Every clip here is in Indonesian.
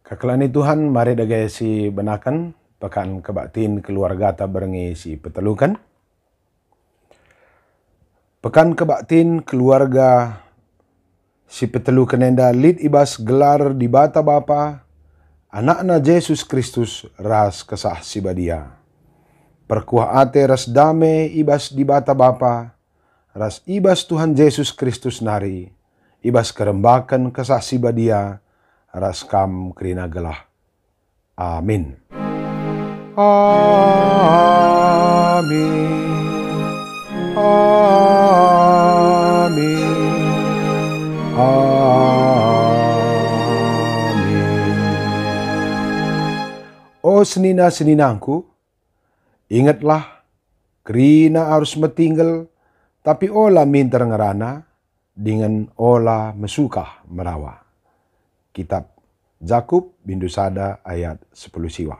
Kakelani Tuhan, mari dagai si benakan pekan kebaktin keluarga ta berengi si petelukan. Pekan kebaktin keluarga si petelukan enda lid ibas gelar di bata bapa anak-na Yesus Kristus ras kesah si badia. Perkuah ate ras dame ibas di bata bapa ras ibas Tuhan Yesus Kristus nari ibas kerembakan kesah si badia ras kam kerina gelah. Amin. Amin. Amin. Amin. Oh senina-seninangku, ingatlah, kerina harus metinggal, tapi ola minter ngerana, dengan ola mesukah merawa. Kitab Jakub bindu sada ayat 10 siwa.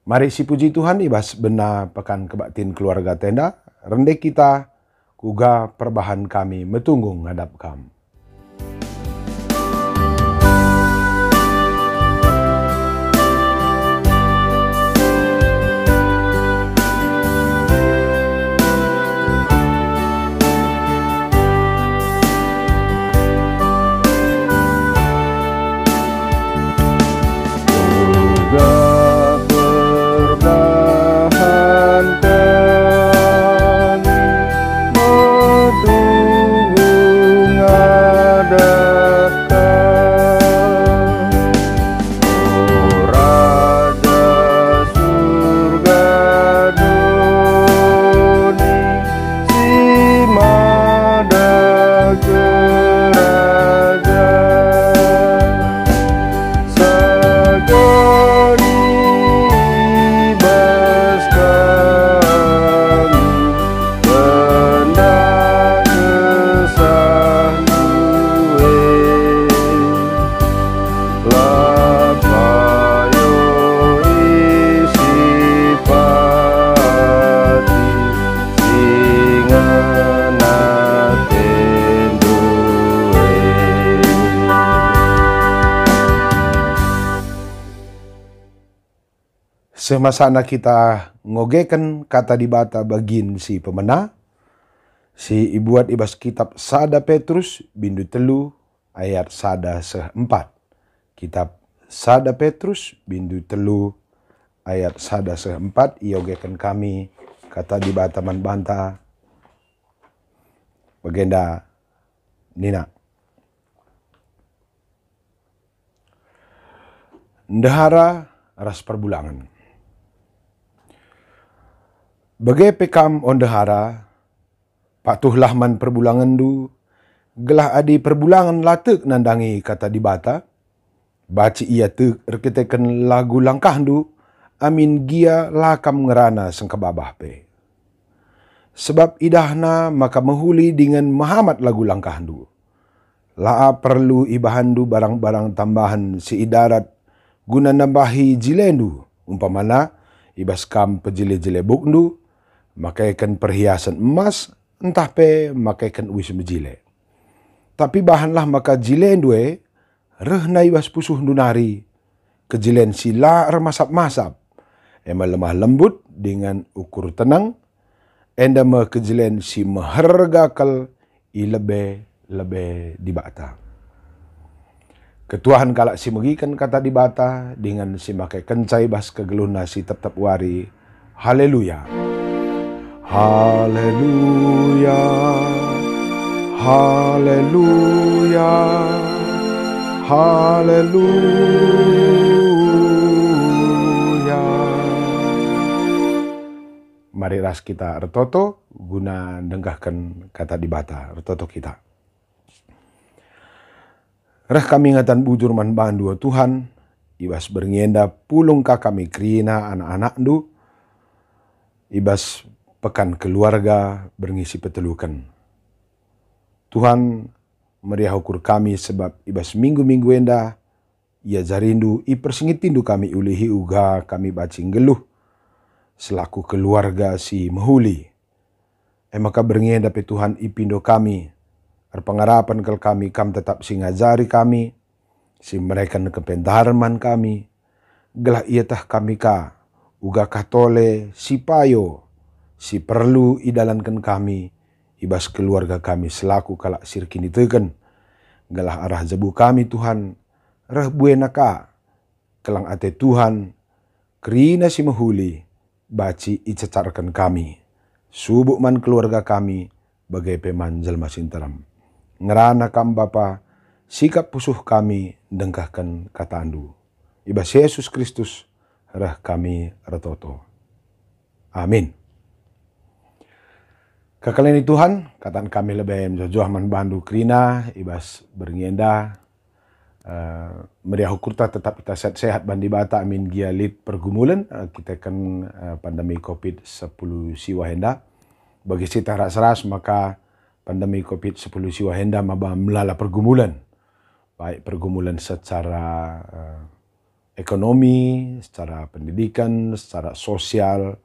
Mari si puji Tuhan ibas bena pekan kebaktin keluarga tenda, rendek kita kuga perbahan kami metunggung ngadap kam. Semasana kita ngogekan kata di bata bagin si pemena, si ibuat ibas kitab Sada Petrus bindu telu ayat sada seempat. Kitab Sada Petrus bindu telu ayat sada seempat iogekan kami kata di bata man banta bagenda nina. Ndahara ras perbulangan. Bagai pekam ondahara, patuhlah man perbulangan du, gelah adi perbulangan latuk nandangi kata di bata, baci ia tuk reketeken lagu langkah du, amin gia lakam ngerana sengkebabah pe. Sebab idahna maka mehuli dengan Muhammad lagu langkah du. Laa perlu ibahan du barang-barang tambahan si idarat guna nambahi jilendu, umpamana ibas kam pejile-jile bukndu, makaikan perhiasan emas, entah pe makaikan uis mejile. Tapi bahanlah maka jilen due, rehna ibas pusuh dunari, kejilen sila remasap-masap, ema lemah lembut dengan ukur tenang, enda me kejilen si mehergakal i lebe di bata. Ketuahan kalak si megikan kata di bata, dengan si makai kencai bas kegeluna si tetap wari, haleluya. Haleluya, haleluya, haleluya. Mari ras kita retoto guna denggahkan kata di bata retoto kita. Reh kami ngatan bujur man bandu Tuhan, ibas berngenda pulung ka kami krina anak-anak du, ibas pekan keluarga berngisi petelukan. Tuhan meriah ukur kami sebab ibas minggu-minggu enda, ia jarindu i persingitindu kami ulihi uga kami bacing geluh, selaku keluarga si mehuli. Maka berngenda pe Tuhan ipindo kami, Arpangarapan kal kami kam tetap singajari kami, si mereka kepentaharman kami, gelah ia tah kami ka, uga katole si payo, si perlu idalankan kami, ibas keluarga kami selaku kalak sirkini teken, gelah arah jabu kami Tuhan, reh buena ka, kelang ate Tuhan, kerina si mahuli, baci icacarkan kami, subuk man keluarga kami, bagai peman jelma sinteram. Ngerana kam Bapa, sikap pusuh kami dengkahkan katandu. Ibas Yesus Kristus, reh kami retoto. Amin. Kekalian Tuhan, kataan kami lebih menjojoh man bandu krina, ibas berngenda, meriah kurta tetap kita sehat-sehat bandi bata amin gia lid pergumulan, kita kan pandemi COVID-10 siwa henda. Bagi sita ras-ras maka pandemi COVID-10 siwa henda maba melala pergumulan. Baik pergumulan secara ekonomi, secara pendidikan, secara sosial,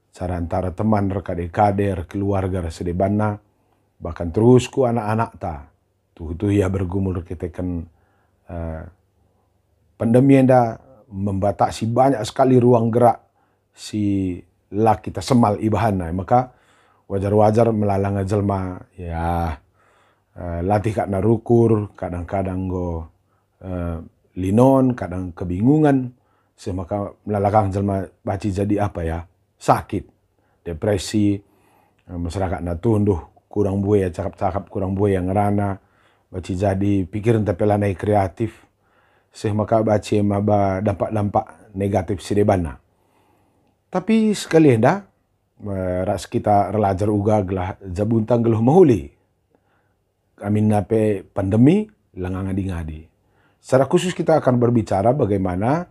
secara antara teman, rekade-kader, keluarga, sedebana, bahkan terus ku anak-anak ta. Tuh ya bergumul kita kan pandemi enda membatasi banyak sekali ruang gerak si laki kita semal ibahana. Maka wajar-wajar melalanga jelma ya latih kak narukur, kadang-kadang go linon, kadang kebingungan, semaka melalakang jelma baci jadi apa ya, sakit, depresi, masyarakat na tunduh kurang buaya, cakap-cakap kurang buaya ngerana, baci jadi pikiran tepelanai kreatif, semaka baci maba dampak-dampak negatif sidebana. Tapi sekali hendak ras kita relajar uga gelah jabuntang geluh mahuli. Amin nape pandemi langang ngadi-ngadi. Secara khusus kita akan berbicara bagaimana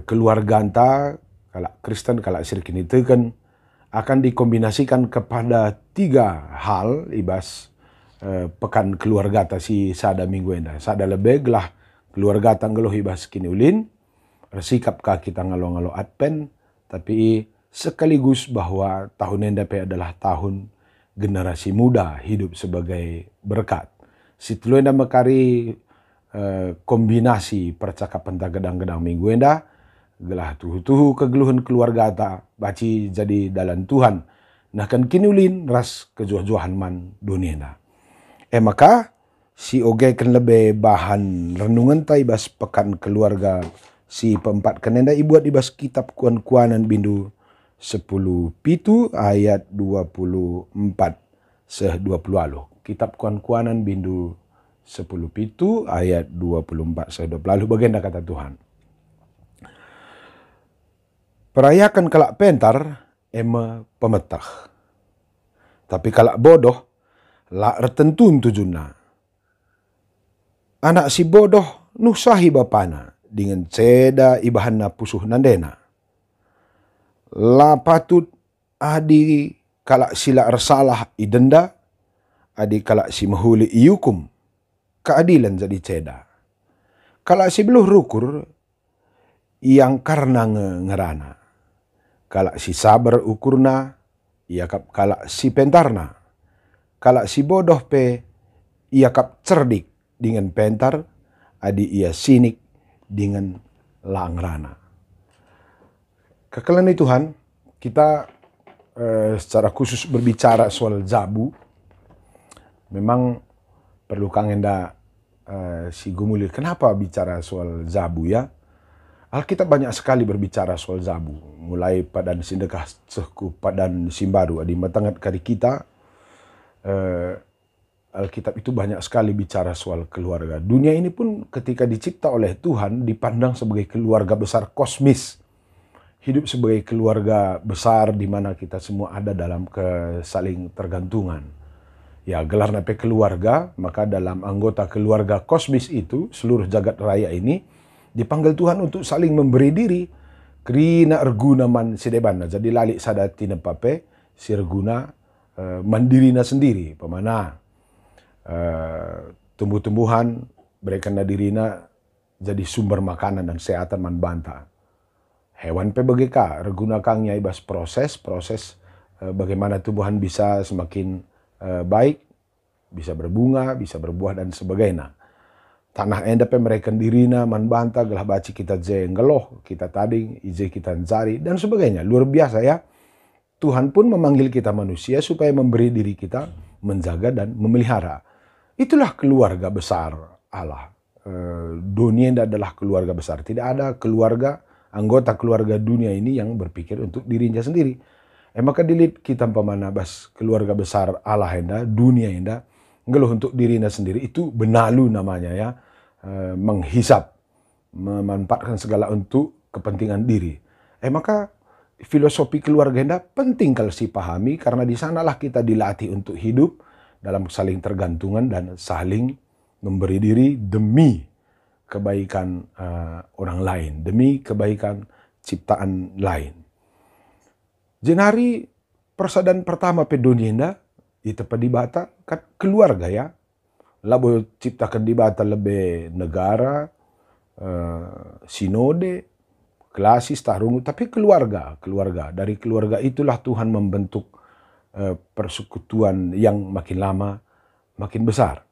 keluarga anta, kalak Kristen, kalak sirkin itu kan akan dikombinasikan kepada 3 hal ibas pekan keluarga ta si sada minggu enda. Sada lebih gelah keluarga tanggeluh ibas kini ulin, resikap ka kita ngalo-ngalo adpen, tapi sekaligus bahwa tahun endape adalah tahun generasi muda hidup sebagai berkat. Situlu enda mekari kombinasi percakapan ta gedang-gedang minggu enda, gelah tuhu-tuhu kegeluhan keluarga ta baci jadi dalam Tuhan. Nah kan kinulin ras kejuah-juahan man dunia enda. Maka si oge kan lebih bahan renungan ta ibas pekan keluarga si peempat kenenda ibuat ibas kitab kuan-kuanan bindu 10 pitu ayat 24 seh 20 alo. Kitab kuan-kuanan bindu 10 pitu ayat 24 seh 20 alo. Bagian kata Tuhan. Perayakan kalak pentar ema pemetah. Tapi kalak bodoh lak retentun tujuna. Anak si bodoh nusahi bapana dengan ceda ibahanna pusuh nandena. La patut adi kalak sila ersalah idenda, adi kalak si mahuli iukum, keadilan jadi ceda. Kalak si beluh rukur, yang karena ngerana. Kalak si sabar ukurna, ia kap kalak si pentarna. Kalak si bodoh pe, ia kap cerdik dengan pentar, adi ia sinik dengan langrana. Kekalian Tuhan, kita secara khusus berbicara soal zabu. Memang perlu kangenda si gumulir. Kenapa bicara soal zabu ya? Alkitab banyak sekali berbicara soal zabu. Mulai padan sindekah sehku padan simbaru. Adi matangat kari kita. Alkitab itu banyak sekali bicara soal keluarga. Dunia ini pun ketika dicipta oleh Tuhan dipandang sebagai keluarga besar kosmis. Hidup sebagai keluarga besar di mana kita semua ada dalam saling tergantungan. Ya, gelar nape keluarga, maka dalam anggota keluarga kosmis itu, seluruh jagat raya ini, dipanggil Tuhan untuk saling memberi diri. Krina erguna man sidebana. Jadi lalik sadati nepape, sirguna mandirina sendiri. Pemana tumbuh-tumbuhan, berikan dirina jadi sumber makanan dan kesehatan man banta. Hewan PBGK, regunakangnya ibas proses bagaimana tumbuhan bisa semakin baik, bisa berbunga, bisa berbuah dan sebagainya. Tanah enda pe mereka dirina man banta gelah baci kita ngeloh, kita tading, ije kita cari dan sebagainya. Luar biasa ya. Tuhan pun memanggil kita manusia supaya memberi diri kita menjaga dan memelihara. Itulah keluarga besar Allah. Dunia ini adalah keluarga besar. Tidak ada keluarga, anggota keluarga dunia ini yang berpikir untuk dirinya sendiri. Maka dilit kita pemana bas keluarga besar Allah enda, dunia enda, ngeluh untuk dirinya sendiri, itu benalu namanya ya. Menghisap, memanfaatkan segala untuk kepentingan diri. Maka filosofi keluarga enda penting kalau pahami, karena di sanalah kita dilatih untuk hidup dalam saling tergantungan dan saling memberi diri demi kebaikan orang lain, demi kebaikan ciptaan lain. Jenari persaudaraan pertama pedunia enda itu di bata kan keluarga ya. Labo ciptakan di bata lebih negara, sinode, klasis, tarungu, tapi keluarga. Dari keluarga itulah Tuhan membentuk persekutuan yang makin lama makin besar.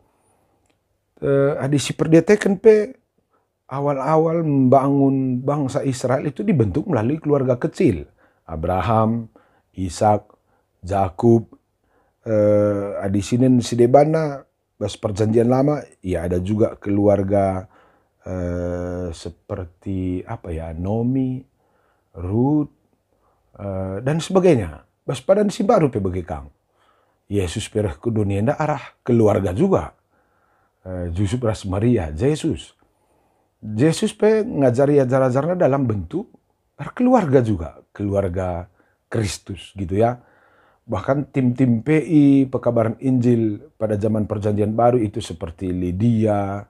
Ada si perdetekan pe awal-awal membangun bangsa Israel itu dibentuk melalui keluarga kecil. Abraham, Ishak, Yakub, di sini sidebana bas perjanjian lama, ya ada juga keluarga seperti Naomi, Ruth, dan sebagainya. Bas padan si baru pe bagi kang. Yesus perah ke dunia nda arah keluarga juga. Yusuf ras Maria, Yesus pe ngajari ajar-ajarnya dalam bentuk keluarga juga, keluarga Kristus gitu ya. Bahkan tim-tim PI, pekabaran Injil pada zaman perjanjian baru itu seperti Lydia,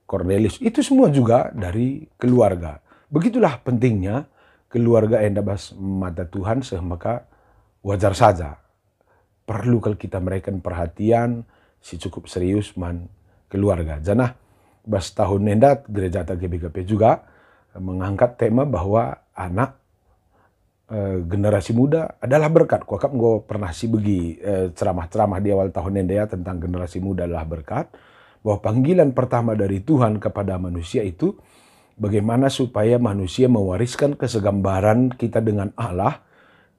Cornelius, itu semua juga dari keluarga. Begitulah pentingnya keluarga enda bas mata Tuhan, maka wajar saja. Perlu kalau kita memberikan perhatian, si cukup serius man keluarga. Janah bas tahun enda gereja GBKP juga mengangkat tema bahwa anak generasi muda adalah berkat. Kuakap gue pernah begi ceramah-ceramah di awal tahun enda ya tentang generasi muda adalah berkat. Bahwa panggilan pertama dari Tuhan kepada manusia itu bagaimana supaya manusia mewariskan kesegambaran kita dengan Allah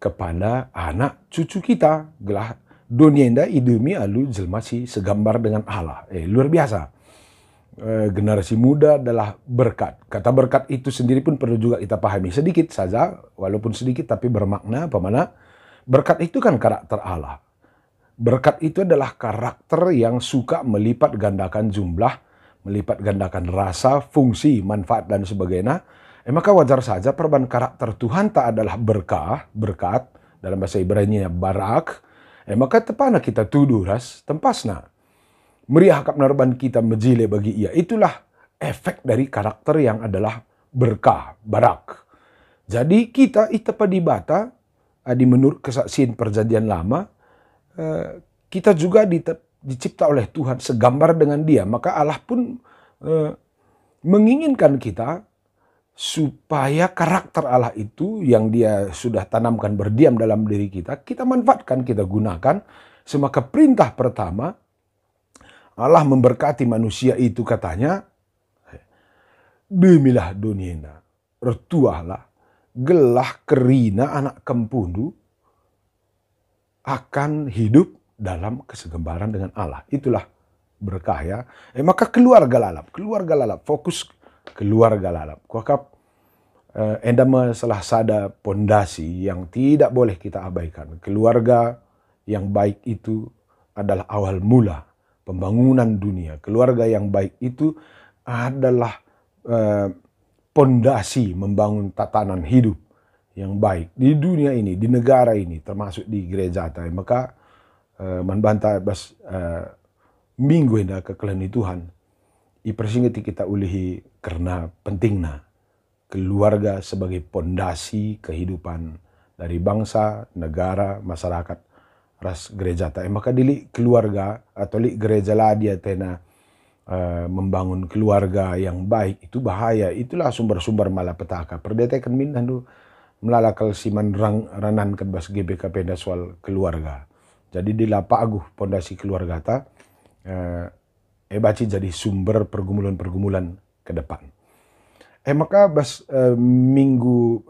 kepada anak cucu kita. Gelah dunia enda idemi alu jelma si segambar dengan Allah. Luar biasa. Generasi muda adalah berkat. Kata berkat itu sendiri pun perlu juga kita pahami sedikit saja, walaupun sedikit tapi bermakna. Pemana berkat itu kan karakter Allah. Berkat itu adalah karakter yang suka melipat gandakan jumlah, melipat gandakan rasa, fungsi, manfaat dan sebagainya. Maka wajar saja perubahan karakter Tuhan tak adalah berkat dalam bahasa Ibrani barak. Maka tepana kita tuduh ras tempasna. Meriah kap narban kita mejile bagi ia. Itulah efek dari karakter yang adalah berkah, barak. Jadi kita itapa di bata, menurut kesaksian perjanjian lama, kita juga dicipta oleh Tuhan segambar dengan dia. Maka Allah pun menginginkan kita supaya karakter Allah itu yang dia sudah tanamkan berdiam dalam diri kita, kita manfaatkan, kita gunakan. Semaka perintah pertama, Allah memberkati manusia itu katanya, demilah dunia, retuahlah, gelah kerina anak kempundu akan hidup dalam kesegambaran dengan Allah. Itulah berkah ya. Maka keluarga lalap, fokus keluarga lalap. Kuakap enda masalah sada pondasi yang tidak boleh kita abaikan. Keluarga yang baik itu adalah awal mula pembangunan dunia. Keluarga yang baik itu adalah pondasi membangun tatanan hidup yang baik di dunia ini, di negara ini, termasuk di gereja. Maka membantah bas minggu ini kekelani Tuhan. Ipersingeti kita ulihi karena pentingnya keluarga sebagai pondasi kehidupan dari bangsa, negara, masyarakat, ras gereja. Maka dili keluarga atau li gereja lah dia tena membangun keluarga yang baik itu bahaya. Itulah sumber-sumber malapetaka. Perdetekan minandu melalakal siman ranan kan bas GBKP soal keluarga. Jadi di lapa aguh pondasi keluarga ta baci jadi sumber pergumulan-pergumulan ke depan. Maka minggu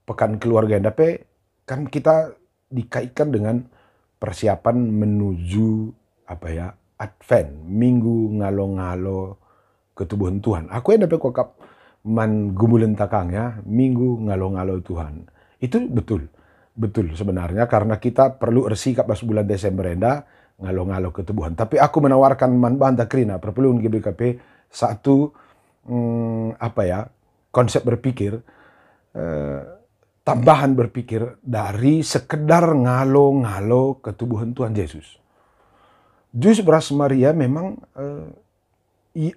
pekan keluarga endape kan kita dikaitkan dengan persiapan menuju Advent, minggu ngalo-ngalo ketubuhan Tuhan. Aku endape kokap man gumulen takang ya, minggu ngalo-ngalo Tuhan. Itu betul sebenarnya, karena kita perlu bersikap pas bulan Desember enda ngalo-ngalo ketubuhan. Tapi aku menawarkan man banta krina perpelun GBKP satu konsep berpikir, tambahan berpikir dari sekedar ngalo-ngalo ketubuhan Tuhan Yesus. Jus beras Maria memang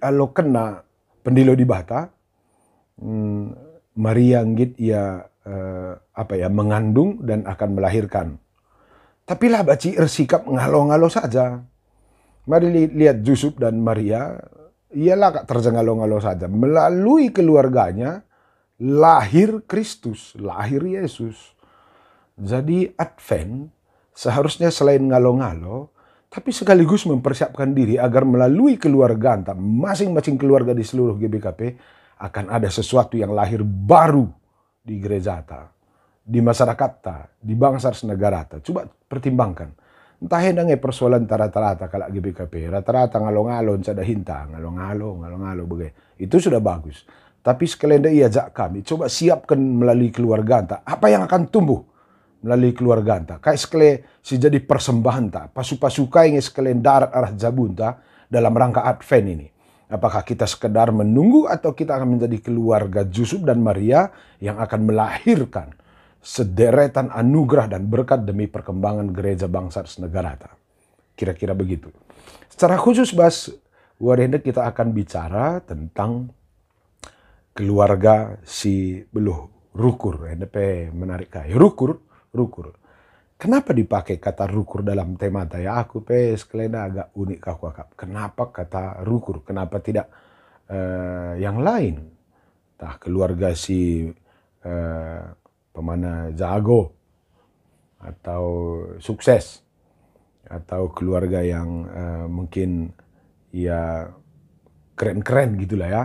alo kena pendilo di bata, Maria nggit ia mengandung dan akan melahirkan. Tapi lah baci bersikap ngalo-ngalo saja. Mari lihat Yusuf dan Maria, ialah kak terjengalo-ngalo saja. Melalui keluarganya lahir Kristus, lahir Yesus. Jadi Advent seharusnya selain ngalo-ngalo, tapi sekaligus mempersiapkan diri agar melalui keluarga anta, masing-masing keluarga di seluruh GBKP akan ada sesuatu yang lahir baru di gereja ta, di masyarakat ta, di bangsa negara ta. Coba pertimbangkan. Entah hendange persoalan rata-rata kalau GBKP, rata-rata ngalo-ngalo, ada hinta, ngalo-ngalo bagai. Itu sudah bagus. Tapi sekalian iajak kami, coba siapkan melalui keluarga anta, apa yang akan tumbuh melalui keluarga anta. Kayak sekalian si jadi persembahan ta, pasu-pasuka yang sekalian darat arah jabun ta dalam rangka Advent ini. Apakah kita sekedar menunggu atau kita akan menjadi keluarga Yusuf dan Maria yang akan melahirkan sederetan anugerah dan berkat demi perkembangan gereja bangsa negara. Kira-kira begitu. Secara khusus warenda kita akan bicara tentang keluarga si beluh rukur. NDP menarik kaya. Rukur. Kenapa dipakai kata rukur dalam tema ya? Aku sekalian agak unik kakak. Kenapa kata rukur? Kenapa tidak yang lain? Keluarga si pemana jago atau sukses, atau keluarga yang mungkin ya keren-keren gitulah ya.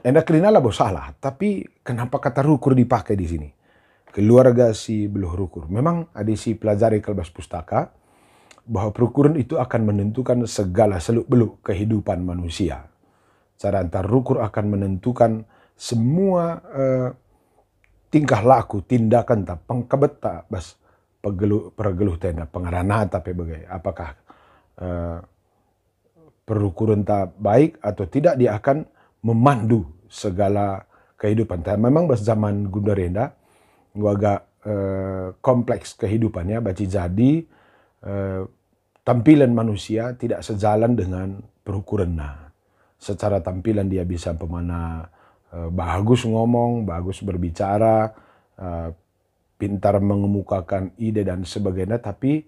Enda kerina lah salah, tapi kenapa kata rukur dipakai di sini? Keluarga si beluh rukur. Memang ada si pelajari kelbas pustaka bahwa perukuran itu akan menentukan segala seluk-beluk kehidupan manusia. Cara antar rukur akan menentukan semua tingkah laku, tindakan ta, pengkebet ta, pergeluh tenda, pengarana tapi bagai. Apakah perukuran ta baik atau tidak, dia akan memandu segala kehidupan ta. Memang zaman Gundarenda agak kompleks kehidupannya, baci jadi tampilan manusia tidak sejalan dengan perukuran. Secara tampilan dia bisa pemana bagus ngomong, bagus berbicara, pintar mengemukakan ide dan sebagainya, tapi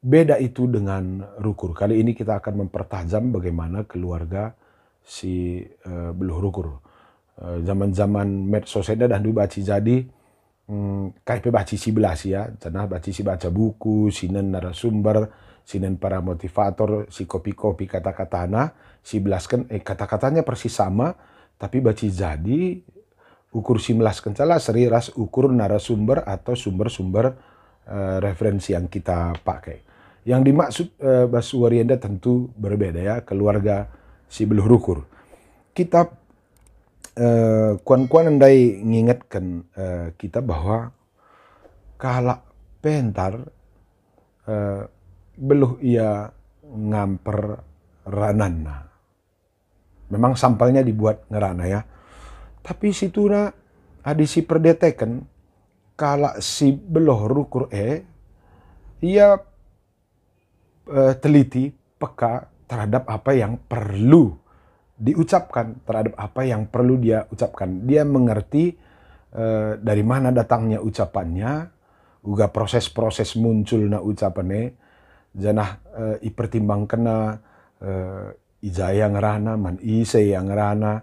beda itu dengan rukur. Kali ini kita akan mempertajam bagaimana keluarga si beluh rukur. Zaman-zaman medsos dan dulu baci jadi kayak baci si belas ya, cenah baci si baca buku, sinen narasumber, sinen para motivator, si kopi-kopi kata-katana, si belas kan kata-katanya persis sama, tapi baci jadi ukur si belas kencala seri ras ukur narasumber atau sumber-sumber referensi yang kita pakai. Yang dimaksud Basuwarienda tentu berbeda ya, keluarga si beluh rukur. Kita kuan-kuan andai ngingetkan kita bahwa kalau pentar beluh ia ngamper ranana. Memang sampelnya dibuat ngerana ya. Tapi situna ada si perdeteken kalau si beluh rukur ia teliti peka terhadap apa yang perlu diucapkan, terhadap apa yang perlu dia ucapkan. Dia mengerti dari mana datangnya ucapannya, juga proses-proses munculnya ucapannya, janah ipertimbangkan ijaya ngerana, man ise yang ngerana,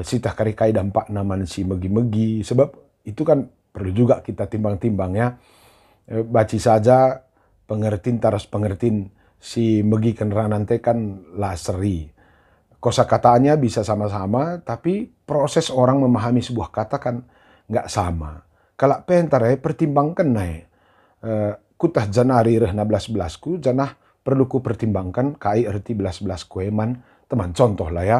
sitah karikai dampak naman si megi-megi. Sebab itu kan perlu juga kita timbang-timbang ya. Baci saja pengertiin taras pengertiin si megikan ranante kan laseri. Kosakataannya bisa sama-sama, tapi proses orang memahami sebuah kata kan nggak sama. Kalau pentare pertimbangkan naik. Kutah janari reh 16 ku, janah perlu ku pertimbangkan kai erti belas kueman teman. Contoh lah ya.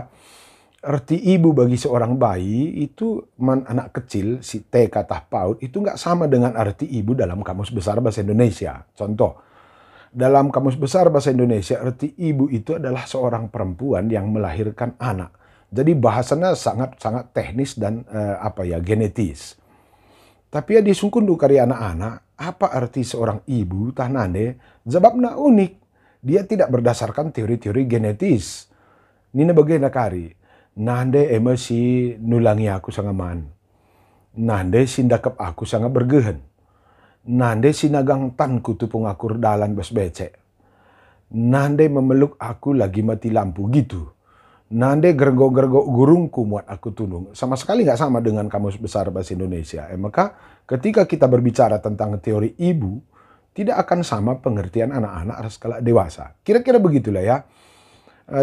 Arti ibu bagi seorang bayi itu anak kecil, si TK tah PAUD, itu nggak sama dengan arti ibu dalam Kamus Besar Bahasa Indonesia. Contoh, dalam Kamus Besar Bahasa Indonesia, arti ibu itu adalah seorang perempuan yang melahirkan anak. Jadi bahasanya sangat teknis dan genetis. Tapi ya disungkun karya anak-anak, apa arti seorang ibu tah nande? Jawabnya unik. Dia tidak berdasarkan teori-teori genetis. Nina bagaimana kari? Nande emosi nulangi aku sangaman. Nande sindakap aku sangat bergehen. Nande sinagang tanku tupung aku dalan bas becek. Nande memeluk aku lagi mati lampu gitu. Nande gergo-gergo gurungku muat aku tunung. Sama sekali nggak sama dengan Kamus Besar Bahasa Indonesia. Maka ketika kita berbicara tentang teori ibu, tidak akan sama pengertian anak-anak skala dewasa. Kira-kira begitulah ya.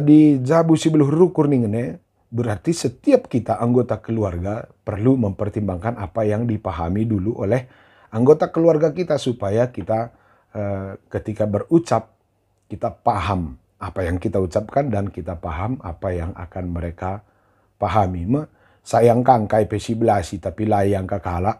Di Jabu Sibeluh Rukur ningene, berarti setiap kita anggota keluarga perlu mempertimbangkan apa yang dipahami dulu oleh anggota keluarga kita supaya kita ketika berucap kita paham apa yang kita ucapkan dan kita paham apa yang akan mereka pahami. Sayangkan kai pesibelasi tapi layang kakala.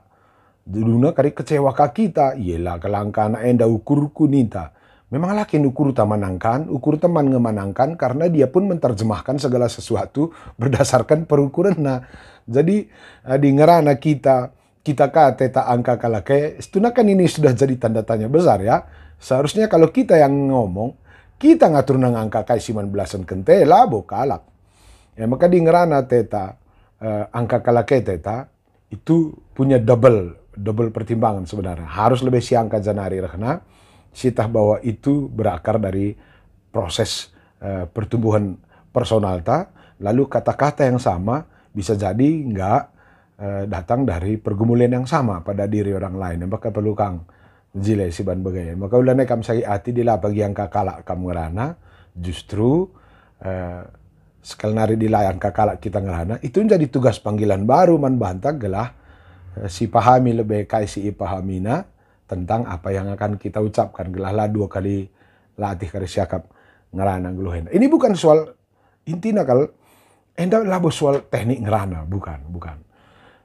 Duluna kari kecewa ka kita, iyalah kelangkana enda ukurku nita. Memang laki ukur tamanangkan, ukur teman ngemanangkan karena dia pun menerjemahkan segala sesuatu berdasarkan perukuran. Nah, jadi di ngerana kita kate tak angka kalake, kan ini sudah jadi tanda tanya besar ya. Seharusnya kalau kita yang ngomong, kita ngatur nang angka kai siman belasan kentela bokalak. Ya maka di ngerana teta angka kalake teta itu punya double pertimbangan sebenarnya. Harus lebih siangkan janari rekna. Sitah bahwa itu berakar dari proses pertumbuhan personal ta, lalu kata-kata yang sama bisa jadi nggak datang dari pergumulan yang sama pada diri orang lain. Maka perlu kang jile siban bagaya. Maka ulane kam sagi ati dila bagi yang kakala kamu ngerana, justru sekali nari dila yang kakala kita ngerana, itu menjadi tugas panggilan baru man bantag gelah si pahami lebih kai si ipahamina tentang apa yang akan kita ucapkan. Gelahlah 2 kali latih kari siakap ngerana geluhen. Ini bukan soal intinya kalau endak labo soal teknik ngerana, bukan.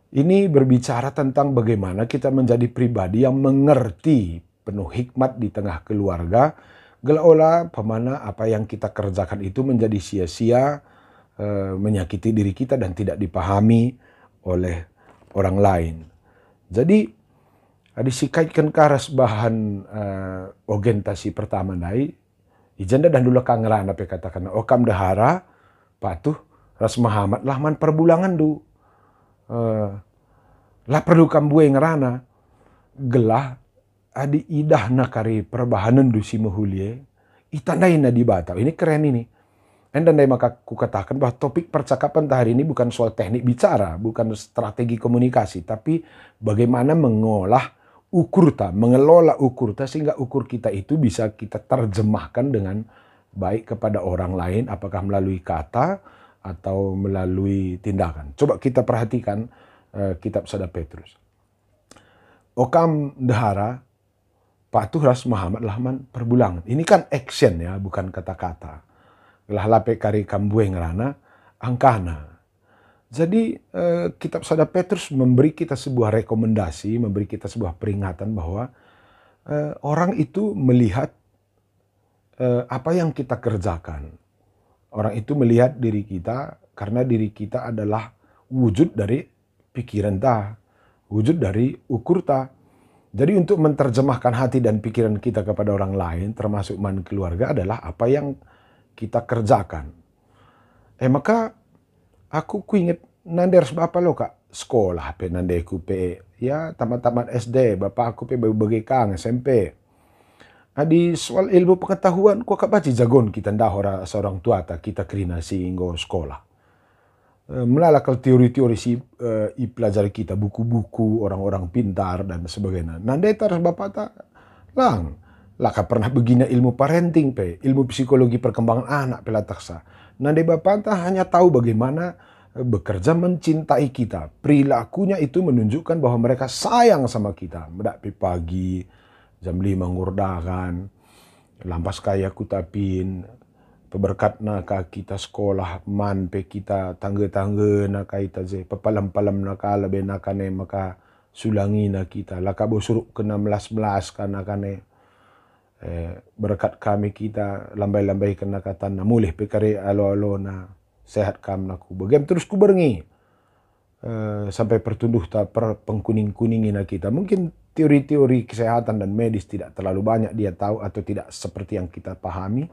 Ini berbicara tentang bagaimana kita menjadi pribadi yang mengerti penuh hikmat di tengah keluarga. Gelaola pemana apa yang kita kerjakan itu menjadi sia-sia, menyakiti diri kita dan tidak dipahami oleh orang lain. Jadi disikaitkan karas bahan orientasi pertama nai ijanda dan dulu kang ngerana pe katakan okam dahara patuh ras Muhammad lahman perbulangan du lah perlu kam bue ngerana gelah adi idah nakari perbahanan du si muhulie itandai na di Batak. Ini keren ini. Dan maka ku katakan bahwa topik percakapan hari ini bukan soal teknik bicara, bukan strategi komunikasi, tapi bagaimana mengelola ukurta sehingga ukur kita itu bisa kita terjemahkan dengan baik kepada orang lain, apakah melalui kata atau melalui tindakan. Coba kita perhatikan kitab Sada Petrus. Okam dahara patuh ras Muhammad lahman perbulangan. Ini kan action ya, bukan kata-kata. Gelah lape kari kambue ngerana angkana. Jadi kitab Sada Petrus memberi kita sebuah rekomendasi, memberi kita sebuah peringatan bahwa orang itu melihat apa yang kita kerjakan. Orang itu melihat diri kita karena diri kita adalah wujud dari pikiran ta, wujud dari ukur ta. Jadi untuk menerjemahkan hati dan pikiran kita kepada orang lain, termasuk man keluarga, adalah apa yang kita kerjakan. Maka aku ingat nander apa lo kak sekolah pe nandeku pe ya tamat-tamat SD, bapak aku pe bagi kang SMP. Adi soal ilmu pengetahuan ku kak baci jagon kita ndahora seorang tua ta kita kerina singgo sekolah. Melalakal teori-teori si pelajari kita, buku-buku orang-orang pintar dan sebagainya. Nande terus bapak ta lang Laka pernah begina ilmu parenting pe, ilmu psikologi perkembangan anak pelataksa. Nah de bapanta hanya tahu bagaimana bekerja mencintai kita. Perilakunya itu menunjukkan bahwa mereka sayang sama kita. Mendapi pagi, jam 5 ngurdakan, lampas kaya kutapin, peberkat naka kita sekolah man pe kita tangga-tangga naka ita je pepalam-palam naka labe naka ne maka sulangi na kita laka bosuruk ke 16 kana kane berkat kami kita lambai-lambai kena kata na mulih pe kare alo-alo na sehat kam naku bagam terus ku berengi sampai pertunduh ta per pengkuning-kuningin kita. Mungkin teori-teori kesehatan dan medis tidak terlalu banyak dia tahu atau tidak seperti yang kita pahami.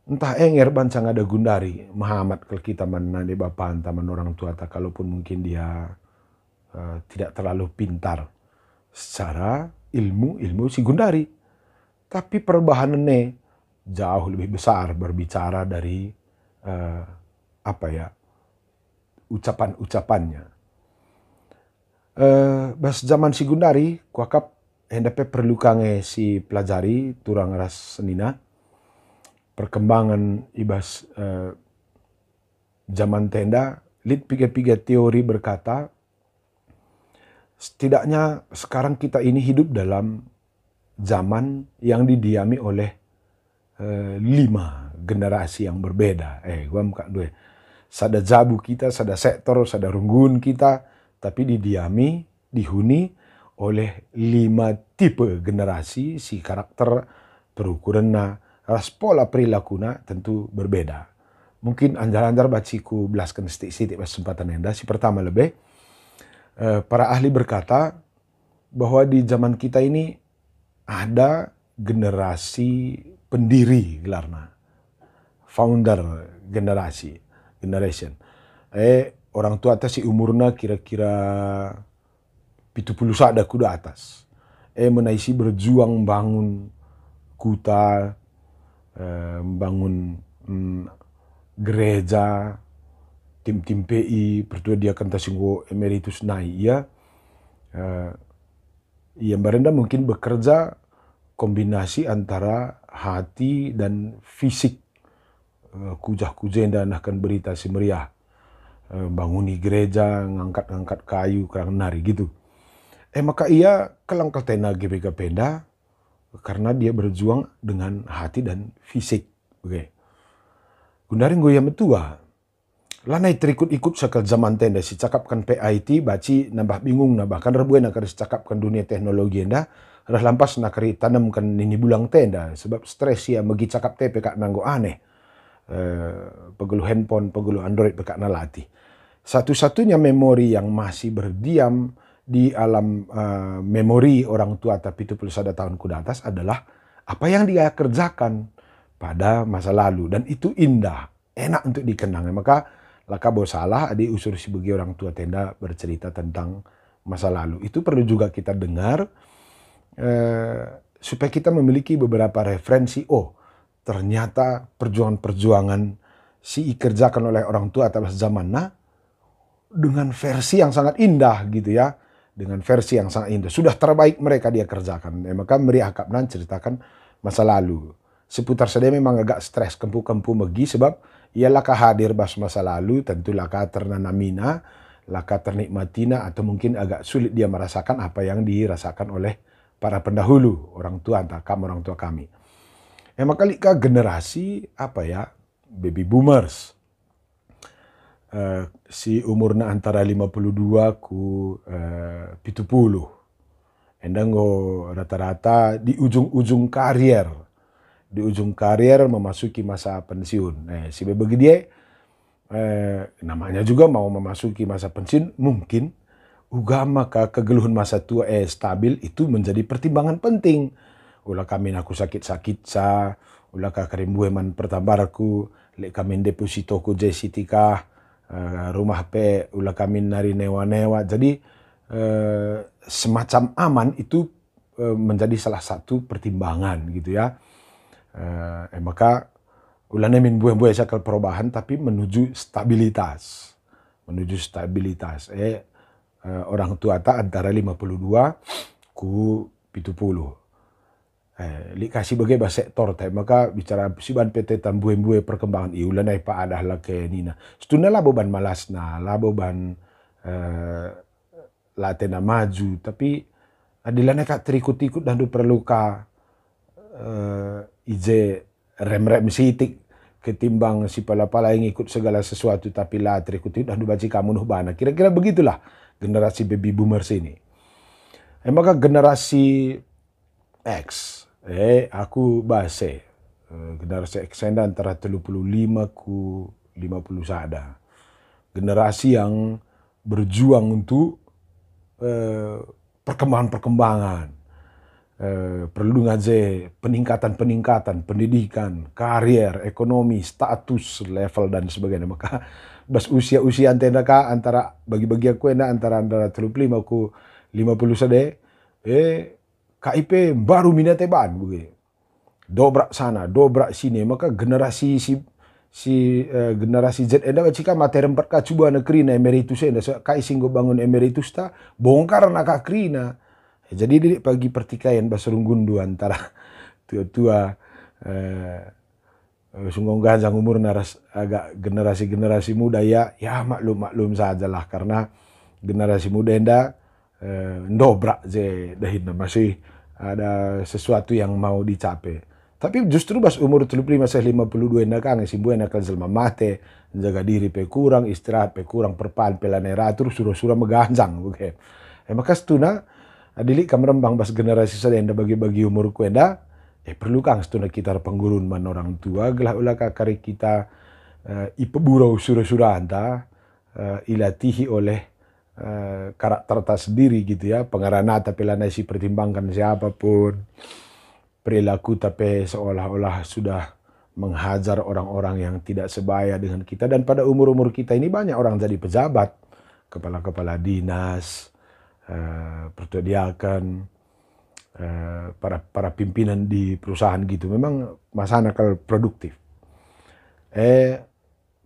Entah enger bancang ada gundari Muhammad kalau kita mana di bapan taman orang tua tak kalaupun mungkin dia tidak terlalu pintar secara ilmu si gundari, tapi perbahanannya jauh lebih besar berbicara dari ucapan-ucapannya. Bas zaman si gundari kuakap hendape perlu kange si pelajari turang ras senina perkembangan ibas zaman tenda, lid piga-piga teori berkata, setidaknya sekarang kita ini hidup dalam zaman yang didiami oleh 5 generasi yang berbeda. Gua muka dua. Sada jabu kita, sada sektor, sada runggun kita, tapi dihuni oleh 5 tipe generasi si karakter terukuran ras pola perilakuna tentu berbeda. Mungkin anjar-anjar baciku belaskan stik-stik kesempatan enda. Si pertama lebih, para ahli berkata bahwa di zaman kita ini ada generasi pendiri gelarna. Founder generation. Orang tua atas si umurna kira-kira 70 sada kuda atas. Menaisi berjuang bangun kuta, membangun gereja, tim-tim PI, pertua dia kan tasinggo emeritus naik ya. Yang berenda mungkin bekerja kombinasi antara hati dan fisik. Kujah-kujenda akan berita si meriah. Banguni gereja, ngangkat-ngangkat kayu, kerang nari gitu. Maka ia kelangkal tena GBK Penda, karena dia berjuang dengan hati dan fisik. Oke. Gundaring goyam tua. Lanai terikut-ikut sekal zaman tenda si cakapkan PIT baci nambah bingung nah bahkan rebuan nak cakapkan dunia teknologi enda ras lampas nak tanamkan ini bulang tenda sebab stres ya megi cakap tepe kak nanggo aneh. Pegulu handphone, pegulu Android pekak nalati. Satu-satunya memori yang masih berdiam di alam memori orang tua tapi 71 tahun kuda atas adalah apa yang dia kerjakan pada masa lalu. Dan itu indah, enak untuk dikenang. Maka laka salah adik usur si bagi orang tua tenda bercerita tentang masa lalu. Itu perlu juga kita dengar supaya kita memiliki beberapa referensi. Oh, ternyata perjuangan-perjuangan si dikerjakan oleh orang tua atas zaman dengan versi yang sangat indah gitu ya. Dengan versi yang sangat indah. Sudah terbaik mereka dia kerjakan. Maka meriah kapnan ceritakan masa lalu. Seputar saya memang agak stres kempu-kempu megi sebab ia laka hadir bas masa lalu. Tentu laka ternanamina, laka ternikmatina atau mungkin agak sulit dia merasakan apa yang dirasakan oleh para pendahulu. Orang tua orang tua kami. Maka lika generasi baby boomers. Si umurna antara 52 ku 70. Endanggo rata-rata di ujung karier. Di ujung karier memasuki masa pensiun. Si bagi dia namanya juga mau memasuki masa pensiun mungkin ugama kegeluhan masa tua stabil itu menjadi pertimbangan penting. Ulah kami aku sakit-sakit ulah karimbueman pertambarku, lek kami depositoku jesitika, rumah pe ulah kami nari newa-newa. Jadi semacam aman itu menjadi salah satu pertimbangan gitu ya. Maka ulah nemin buah-buah sakal perubahan tapi menuju stabilitas. Orang tua tak antara 52 ku 70. Li kasih bagai bahasa sektor tay maka bicara siban PT tan bue perkembangan iulan ay pa adah la ke nina. Setuna lah beban malas na, lah beban latena maju, tapi adilana ka terikut-ikut dan perlu ka ije rem-rem sitik ketimbang si pala-pala yang ikut segala sesuatu tapi lah terikut-ikut dan baca kamu nuh bana. Kira-kira begitulah generasi baby boomers ini. Maka generasi X, aku bahasa generasi X antara 35 ku 50 sada. Generasi yang berjuang untuk perkembangan-perkembangan. Perlu ngaje peningkatan-peningkatan, pendidikan, karier, ekonomi, status, level, dan sebagainya. Maka bas usia-usia antena ka antara bagi-bagi aku antara 35 ku 50 sade, KIP baru minate ban begitu. Dobrak sana, dobrak sini. Maka generasi generasi Z enda cika materi empat ka cuba negeri na emeritus enda kai singgo bangun emeritus ta bongkar na ka krina. Jadi didik pagi pertikaian basurung gundu antara tua-tua sunggong ganjang umur naras agak generasi muda ya maklum sajalah karena generasi muda enda ndobrak je dahin masih ada sesuatu yang mau dicapai. Tapi justru bas umur 35 sampai 52 enda kang simbu enda kan selma mate jaga diri pe kurang istirahat pe kurang perpan pelanera terus surah meganjang bukan. Maka setuna adili kam rembang bas generasi sadenda bagi-bagi umur kuenda perlu kang setuna kita penggurun man orang tua gelah ulah kakari kita ipeburau surah anta ilatihi oleh karakter tas sendiri gitu ya pengarana tapi lana si pertimbangkan siapapun perilaku tapi seolah-olah sudah menghajar orang-orang yang tidak sebaya dengan kita dan pada umur-umur kita ini banyak orang jadi pejabat kepala-kepala dinas pertudiakan para pimpinan di perusahaan gitu memang masa nakal produktif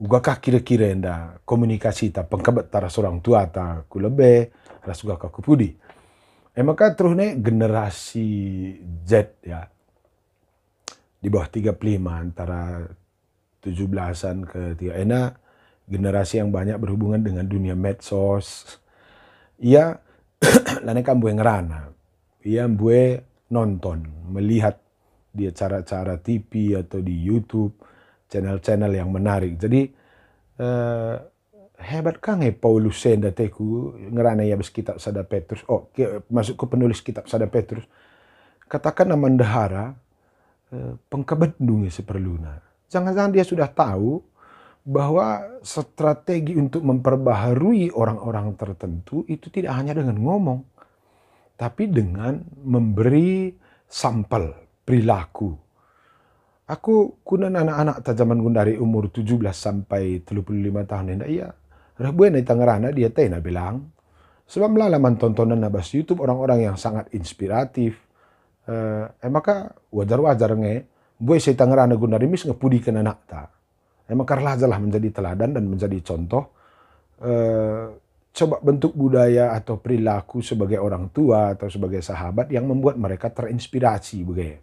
ugakah kira-kira enda komunikasi ta pengkebet tara seorang tua ta kulebe rasuga ka kupudi maka terus ne generasi Z ya di bawah 35 antara 17-an ke 3 ena generasi yang banyak berhubungan dengan dunia medsos ia lane kan bue ngerana ia bue nonton melihat dia cara-cara TV atau di YouTube channel-channel yang menarik jadi hebat kang Paulus Senda teku ngerana ya bes kitab Sada Petrus masuk ke penulis kitab Sada Petrus katakan nama ndahara pengkebendung seperluna jangan-jangan dia sudah tahu bahwa strategi untuk memperbaharui orang-orang tertentu itu tidak hanya dengan ngomong, tapi dengan memberi sampel perilaku. Aku kunan anak-anak zaman dari umur 17 sampai 35 tahun ini, iya, rabuan di Tangerana dia tena bilang, sebab melalaman tontonan nabas YouTube orang-orang yang sangat inspiratif, maka wajar-wajar nge, buat si Tangerana gundari mis ngepudikan anak ta. Maka lah menjadi teladan dan menjadi contoh coba bentuk budaya atau perilaku sebagai orang tua atau sebagai sahabat yang membuat mereka terinspirasi begitu.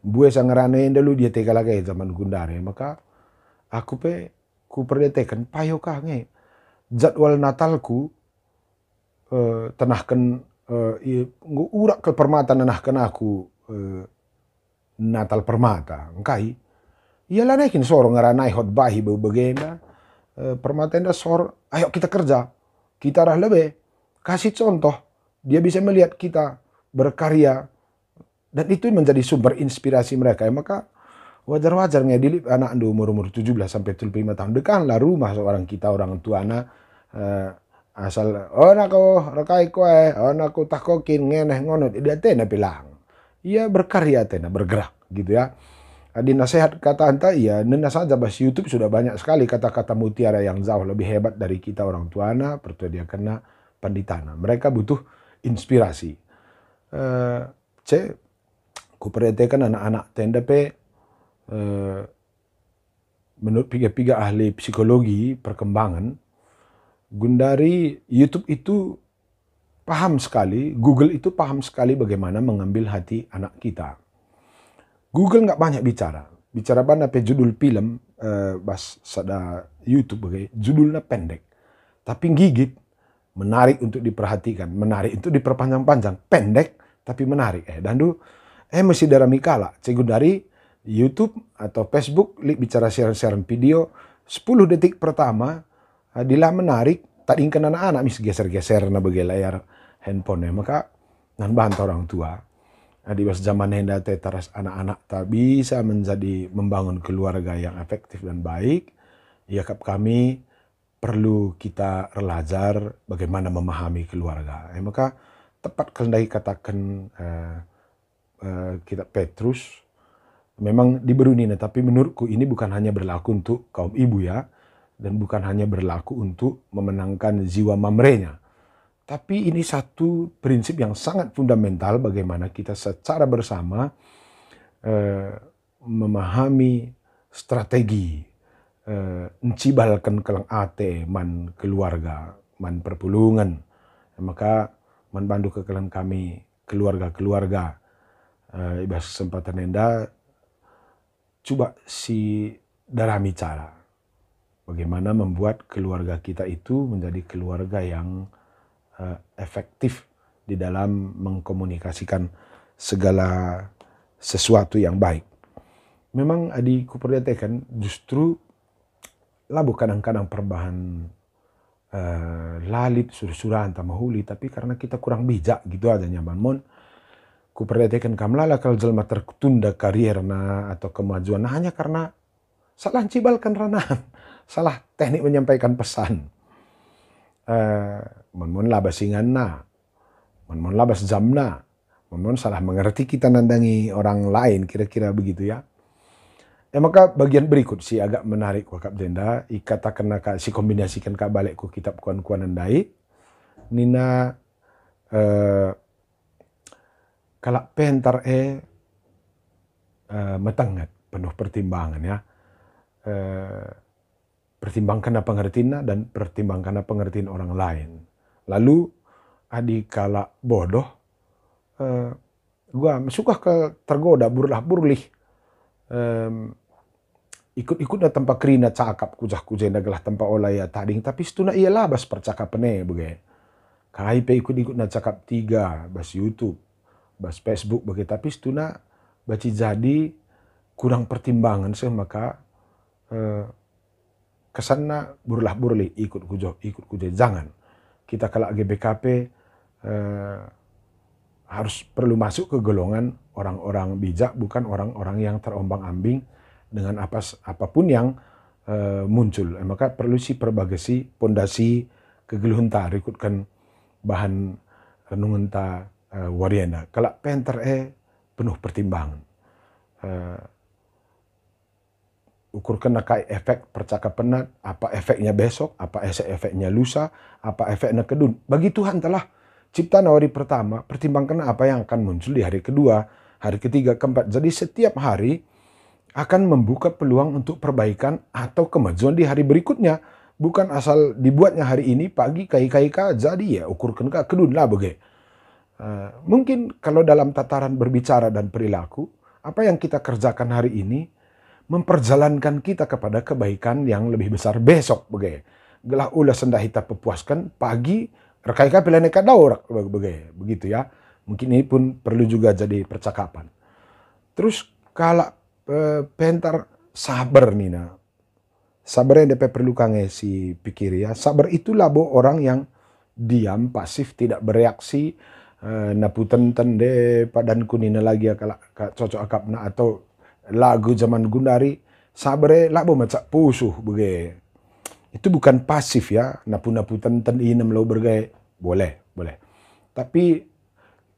Bue sangarane dulu dia tega lagi zaman gundare maka aku ku perdetekan payo kange jadwal Natalku tenahkan urak ke permata nanahkan aku Natal permata engkai iyalah naikin sorong ngaranai hot bahi bagaimana permata enda sor ayo kita kerja kita rah lebih kasih contoh dia bisa melihat kita berkarya dan itu menjadi sumber inspirasi mereka maka wajar-wajar ngedilip anak umur 17 sampai 35 tahun dekanlah rumah seorang kita orang tua anak asal anakku rekai koe anakku takokin ngeneh ngonot dia tena bilang ia berkarya tena bergerak gitu ya. Di nasihat kata anta iya nena saja bahas YouTube sudah banyak sekali kata-kata mutiara yang jauh lebih hebat dari kita orang tuana pertua dia kena panditana mereka butuh inspirasi ku perhatikan anak-anak tenda menurut piga-piga ahli psikologi perkembangan gundari YouTube itu paham sekali Google itu paham sekali bagaimana mengambil hati anak kita. Google nggak banyak bicara. Bicara banyak pe judul film, bas sada YouTube bagai judulnya pendek. Tapi gigit, menarik untuk diperhatikan, menarik untuk diperpanjang-panjang, pendek tapi menarik. Dan mesti darami kala, cegu dari YouTube atau Facebook, bicara share-share video, 10 detik pertama, dila menarik, tak ingkan anak-anak, mis geser-geser na bagai layar handphone. Maka, nan bantah orang tua. Di zaman hendak teras anak-anak tak bisa membangun keluarga yang efektif dan baik, ya kami perlu kita belajar bagaimana memahami keluarga. Maka tepat kendai katakan kitab Petrus, memang diberuni, tapi menurutku ini bukan hanya berlaku untuk kaum ibu ya, dan bukan hanya berlaku untuk memenangkan jiwa mamrenya. Tapi ini satu prinsip yang sangat fundamental bagaimana kita secara bersama memahami strategi encibalkan kelang ate man keluarga, man perpulungan. Maka man bandu ke kelang kami keluarga-keluarga ibas kesempatan enda coba si darami cara bagaimana membuat keluarga kita itu menjadi keluarga yang efektif di dalam mengkomunikasikan segala sesuatu yang baik. Memang adikku perhatikan justru labu kadang-kadang perbahan lalit sur-suran tamahuli, tapi karena kita kurang bijak gitu aja nyaman mon. Ku perhatikan kamlala kalau jelma tertunda karierna atau kemajuan hanya karena salah cibalkan ranah, salah teknik menyampaikan pesan. Mon labas inganna, mon labas jamna, mon salah mengerti kita nandangi orang lain, kira-kira begitu ya. Maka bagian berikut si agak menarik wakap denda, ikatakan si kombinasikan ka balik ku kitab kuan-kuan nandai, nina kalak pentar metangat penuh pertimbangan ya. Pertimbangkan apa pengertianna dan pertimbangkan apa pengertian orang lain. Lalu adik kala bodoh, gua suka tergoda burlah-burlih, ikut-ikut na tempat kerina cakap kujah-kujah nagalah tempat olaya tading, tapi setuna ia labas percakapan bagai. Kai pe ikut-ikut na cakap tiga, bas YouTube, bas Facebook bagai, tapi setuna baci jadi kurang pertimbangan maka kesanna burlah-burlih ikut kujah jangan. Kita kalau GBKP harus perlu masuk ke golongan orang-orang bijak, bukan orang-orang yang terombang-ambing dengan apapun yang muncul. Maka perlu si perbagasi pondasi kegeluhun ta ikutkan bahan renungan ta wariana. Kalau penter penuh pertimbangan. Ukurkan nakai efek percakapan, apa efeknya besok, apa efeknya lusa, apa efeknya kedun. Bagi Tuhan telah ciptaan hari pertama, pertimbangkan apa yang akan muncul di hari kedua, hari ketiga, keempat. Jadi setiap hari akan membuka peluang untuk perbaikan atau kemajuan di hari berikutnya. Bukan asal dibuatnya hari ini, pagi kai-kai jadi ya ukurkan kedun lah bagai. Mungkin kalau dalam tataran berbicara dan perilaku, apa yang kita kerjakan hari ini memperjalankan kita kepada kebaikan yang lebih besar besok bagai. Gelah ulah sendah kita pepuaskan pagi rekai-kai pelaneka daurak bagai begitu ya. Mungkin ini pun perlu juga jadi percakapan. Terus kalau pentar sabar nina. Sabar yang dapat perlu kange si pikir ya. Sabar itu labo orang yang diam, pasif, tidak bereaksi. Naputan tende padan kunina lagi ya kalau cocok akapna atau lagu zaman Gundari, sabre labo macak pusuh bagai. Itu bukan pasif ya, napu-napu tenten inem lau bergaya. Boleh. Tapi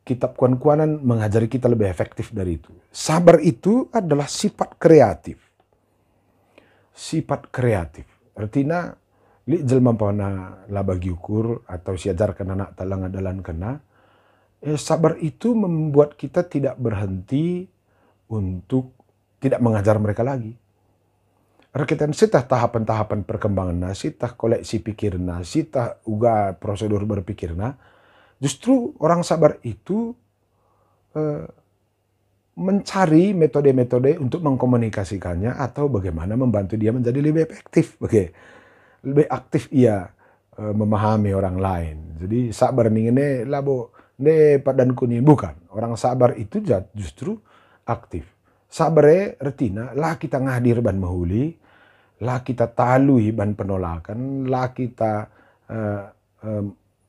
kitab kuan-kuanan mengajari kita lebih efektif dari itu. Sabar itu adalah sifat kreatif. Sifat kreatif. Artinya, li jelma pawana labagi ukur atau siajarkan anak talang adalan kena. Sabar itu membuat kita tidak berhenti untuk tidak mengajar mereka lagi. Rekitan sitah tahapan-tahapan perkembangan sitah koleksi pikirna, sitah uga prosedur berpikirna. Justru orang sabar itu mencari metode-metode untuk mengkomunikasikannya atau bagaimana membantu dia menjadi lebih efektif, lebih aktif ia memahami orang lain. Jadi sabar ini labo ne padanku ni bukan. Orang sabar itu justru aktif. Sabare retina lah kita ngadir ban mahuli, lah kita talui ban penolakan, lah kita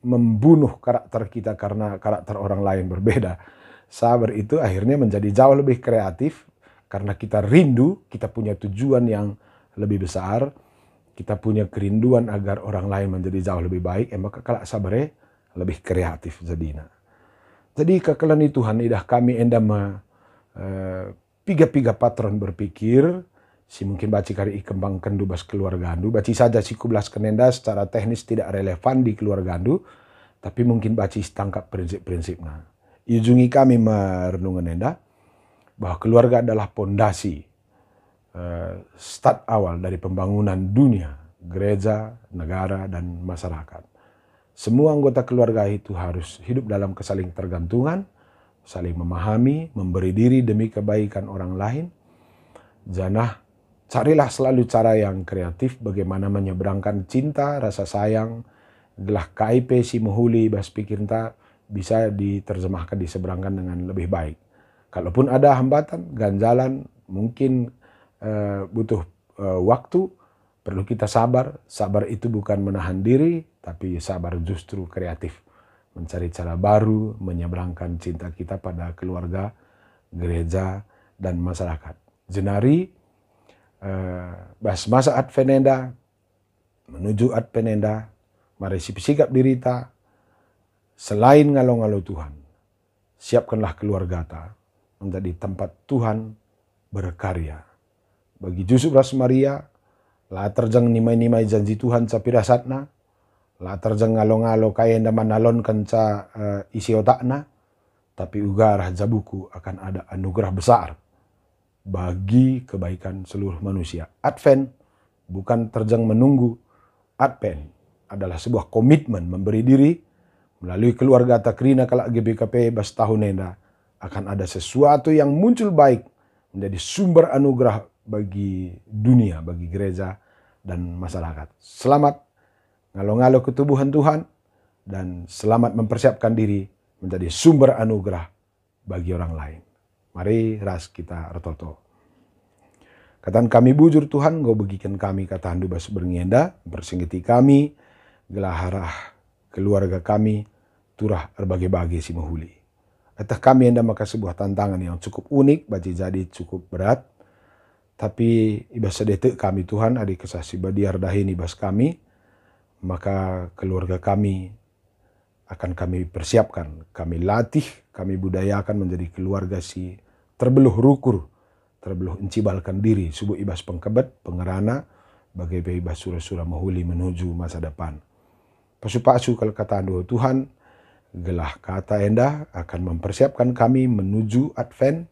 membunuh karakter kita karena karakter orang lain berbeda. Sabar itu akhirnya menjadi jauh lebih kreatif karena kita rindu, kita punya tujuan yang lebih besar, kita punya kerinduan agar orang lain menjadi jauh lebih baik, maka kalau sabarnya lebih kreatif jadinya. Jadi kekalan Tuhan idah kami enda piga-piga patron berpikir, si mungkin baci kari kembang kendu bas keluarga andu, baci saja si kublas kenenda secara teknis tidak relevan di keluarga andu, tapi mungkin baci tangkap prinsip-prinsipnya. Ujungi kami merenungan enda bahwa keluarga adalah pondasi start awal dari pembangunan dunia, gereja, negara, dan masyarakat. Semua anggota keluarga itu harus hidup dalam kesaling tergantungan, saling memahami, memberi diri demi kebaikan orang lain. Janah, carilah selalu cara yang kreatif bagaimana menyeberangkan cinta, rasa sayang, gelah KIP si muhuli bas pikirinta bisa diterjemahkan, diseberangkan dengan lebih baik. Kalaupun ada hambatan, ganjalan, mungkin butuh waktu, perlu kita sabar. Sabar itu bukan menahan diri, tapi sabar justru kreatif. Mencari cara baru, menyeberangkan cinta kita pada keluarga, gereja, dan masyarakat. Jenari, bas masa advenenda, menuju advenenda, mari sikap dirita, selain ngalo-ngalo Tuhan, siapkanlah keluarga ta menjadi tempat Tuhan berkarya. Bagi Yusuf Ras Maria, lah terjang nimai-nimai janji Tuhan ca pirasatna, lah terjang ngalo-ngalo kaya enda manalon kenca isi otakna, tapi ugarah jabuku akan ada anugerah besar bagi kebaikan seluruh manusia. Advent bukan terjang menunggu. Advent adalah sebuah komitmen memberi diri melalui keluarga takrina kalak GBKP bas tahun enda akan ada sesuatu yang muncul baik menjadi sumber anugerah bagi dunia, bagi gereja dan masyarakat. Selamat ngalo-ngalo ketubuhan Tuhan dan selamat mempersiapkan diri menjadi sumber anugerah bagi orang lain. Mari ras kita retoto. Katan kami bujur Tuhan, Engkau bagikan kami kata handu bas berngenda, bersinggiti kami, gelaharah keluarga kami, turah berbagai-bagai si mahuli. Atau kami enda maka sebuah tantangan yang cukup unik, baci jadi cukup berat, tapi ibas sedetik kami Tuhan, adik kesasi badiar dahini bas kami, maka keluarga kami akan kami persiapkan, kami latih, kami budayakan menjadi keluarga si terbeluh rukur, terbeluh encibalkan diri, subuh ibas pengkebet, pengerana, bagai ibas surah-surah mahuli menuju masa depan. Pasu-pasu kalau kata Tuhan, gelah kata enda akan mempersiapkan kami menuju Advent,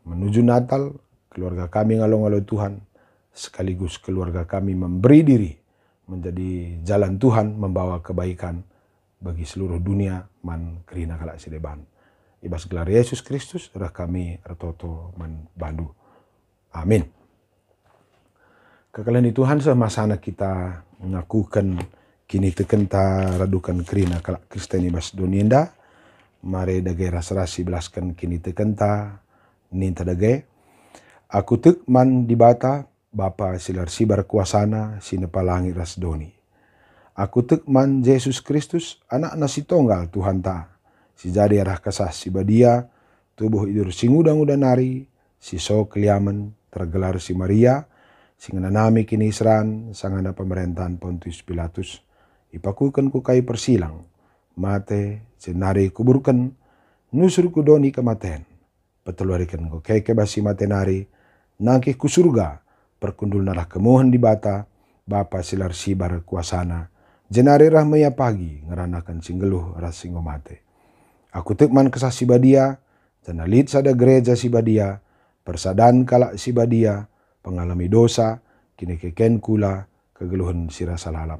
menuju Natal, keluarga kami ngalo-ngalo Tuhan, sekaligus keluarga kami memberi diri menjadi jalan Tuhan membawa kebaikan bagi seluruh dunia man kerina kalak sideban. Ibas gelar Yesus Kristus, rah kami retoto man bandu. Amin. Kekalian Tuhan semasana kita mengakukan kini tekenta radukan kerina kalak Kristen ibas donienda, mare dage ras-rasi belaskan kini tekenta ninta dage. Aku tek man dibata Bapa silar sibar kuasana sinepalangi ras doni. Aku tek man Yesus Kristus anak nasi tonggal Tuhan ta. Si jadi arah kasah si badia tubuh idur singudang-udang nari si so keliaman tergelar si Maria singananami kini Isran sangana pemerintahan Pontius Pilatus. Ipakukan ku kai persilang mate senari kuburkan nusur ku doni kematen. Petularikan ku kai kebasi matenari nangkih ku surga perkundul narah kemohon di bata Bapa silar sibar kuasana jenari rahmaya pagi ngeranakan singgeluh ras singomate. Aku tekman kesah si badia janalit sada gereja si badia persadan kalak si badia pengalami dosa kini keken kula kegeluhan sirasa lalap.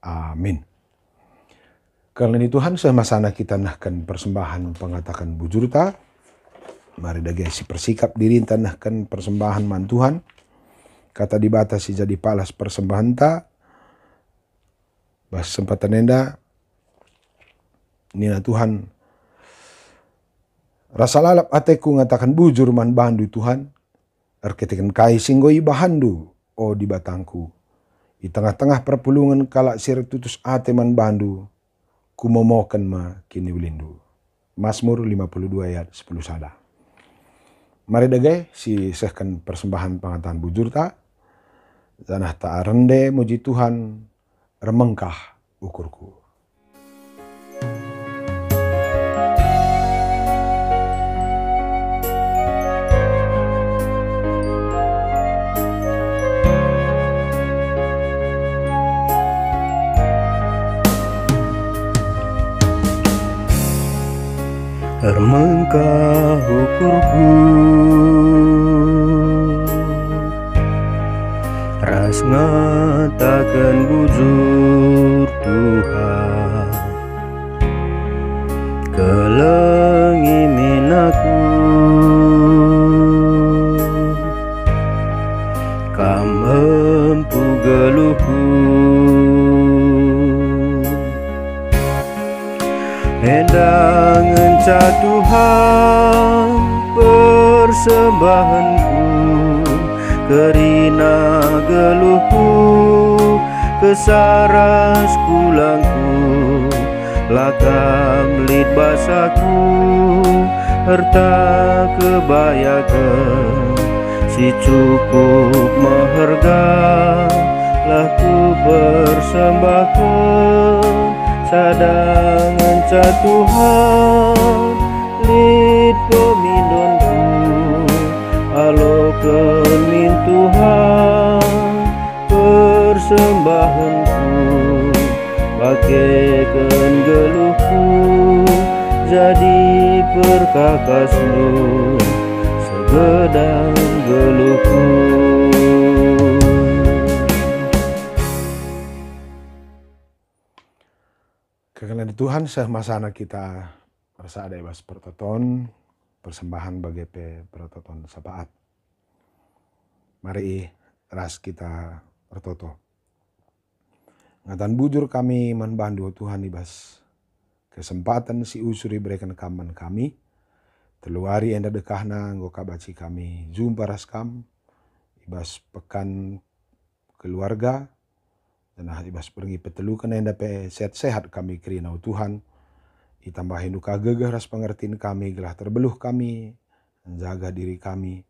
Amin. Karena ini Tuhan semasana kita nahkan persembahan pengatakan bujurta Mari dage si persikap diri tanahkan persembahan man Tuhan. Kata dibatasi jadi palas persembahan ta. Bas sempatan enda. Nina Tuhan. Rasa lalap ateku ngatakan bujur man bandu Tuhan. Arketikan kai singgoi bahandu. O di batangku. Di tengah-tengah perpulungan kalak sir tutus ate man bandu. Kumomokan ma kini ulindu. Mazmur 52 ayat 10 sada. Mari dage si sehkan persembahan pengatahan bujur ta. Zanah ta rende muji Tuhan remengkah ukurku. Remengkah ukurku, ras ngatakan bujur Tuhan, kelengimin aku, kam empu geluhku, endang enca Tuhan persembahanku, kerina geluhku, kesaras kulangku, lakam lid basaku, harta kebayakan, si cukup maharga, lah ku persembahkan, sadang enca Tuhan, lid pemindonku, alokan min Tuhan, persembahanku, bagaikan geluhku, jadi perkakasmu, segedang geluhku. Kekenaan Tuhan sehmasana kita rasa ada ibas pertoton persembahan bagi pertoton sapaat. Mari ras kita pertoto. Ngatan bujur kami manbandu Tuhan ibas kesempatan si usuri berikan kaman kami. Teluari enda dekahna nggo kabaci kami jumpa ras kam ibas pekan keluarga. Dan ibas pergi petelu kena enda pe sehat-sehat kami kerinau Tuhan. Ditambahin duka gegah ras pengertiin kami, gelah terbeluh kami, menjaga diri kami.